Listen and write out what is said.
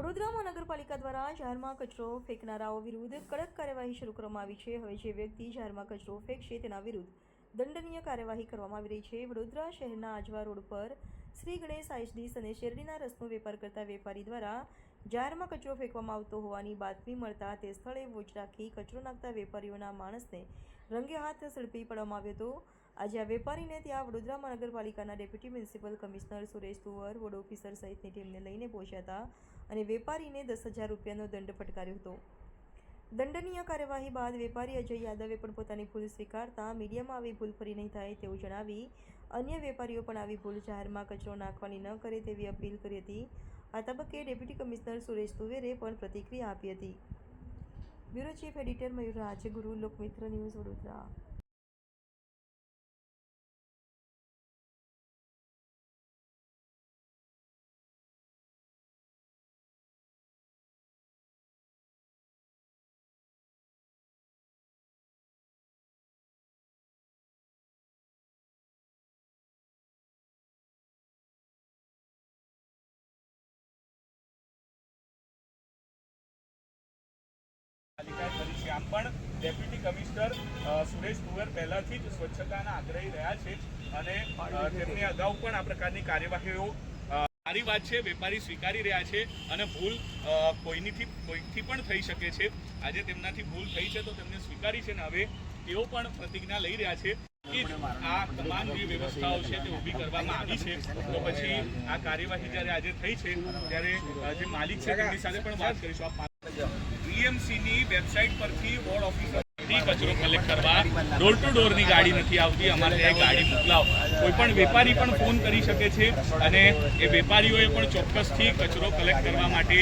વડોદરા મહાનગરપાલિકા દ્વારા જાહેરમાં કચરો ફેંકનારાઓ વિરુદ્ધ કડક કાર્યવાહી શરૂ કરવામાં આવી છે। હવે જે વ્યક્તિ જાહેરમાં કચરો ફેંકશે તેના વિરુદ્ધ દંડનીય કાર્યવાહી કરવામાં આવી રહી છે। વડોદરા શહેરના આજવા રોડ પર શ્રી ગણેશ આઈસડીશ અને શેરડીના રસનો વેપાર કરતા વેપારી દ્વારા જાહેરમાં કચરો ફેંકવામાં આવતો હોવાની બાતમી મળતા તે સ્થળે વોચ રાખી કચરો નાખતા વેપારીઓના માણસને રંગે હાથ ઝડપી પાડવામાં આવ્યો હતો। આજે આ વેપારીને ત્યાં વડોદરા મહાનગરપાલિકાના deputy municipal commissioner Suresh Tuvar, ward officer સહિતની ટીમને લઈને પહોંચ્યા હતા અને વેપારીને 10,000 રૂપિયાનો દંડ ફટકાર્યો હતો। દંડનીય કાર્યવાહી બાદ વેપારી અજય યાદવે પણ પોતાની ભૂલ સ્વીકારતા મીડિયામાં આવી ભૂલ ફરી નહીં થાય તેવું જણાવી અન્ય વેપારીઓ પણ આવી ભૂલ જાહેરમાં કચરો નાખવાની ન કરે તેવી અપીલ કરી હતી। આ તબક્કે ડેપ્યુટી કમિશનર સુરેશ તુવેરે પણ પ્રતિક્રિયા આપી હતી। બ્યુરો ચીફ એડિટર મયુર રાજગુરુ, લોકમિત્ર ન્યૂઝ, વડોદરા। આમ પણ ડેપ્યુટી કમિશનર સુરેશ તુવર પહેલાથી જ સ્વચ્છતાના આગ્રહી રહ્યા છે અને તેમને અગાઉ પણ આ પ્રકારની કાર્યવાહીઓ સારી વાત છે, વેપારી સ્વીકારી રહ્યા છે અને ભૂલ કોઈથી પણ થઈ શકે છે। આજે તેમનાથી ભૂલ થઈ છે તો તેમને સ્વીકારી છે ને હવે તેઓ પણ પ્રતિજ્ઞા લઈ રહ્યા છે કે આ તમામ જે વ્યવસ્થાઓ છે તે ઊભી કરવામાં આવી છે। તો પછી આ કાર્યવાહી જ્યારે આજે થઈ છે ત્યારે જે માલિક છે તેમની સાથે પણ વાત કરીશું। વીએમસીની વેબસાઇટ પરથી વોર્ડ ઓફિસર કચરો કલેક્ટ કરવા ડોર ટુ ડોરની ગાડી નથી આવતી, અમારે ત્યાં ગાડી મોકલાવો। કોઈ પણ વેપારી પણ ફોન કરી શકે છે અને એ વેપારીઓએ પણ ચોક્કસથી કચરો કલેક્ટ કરવા માટે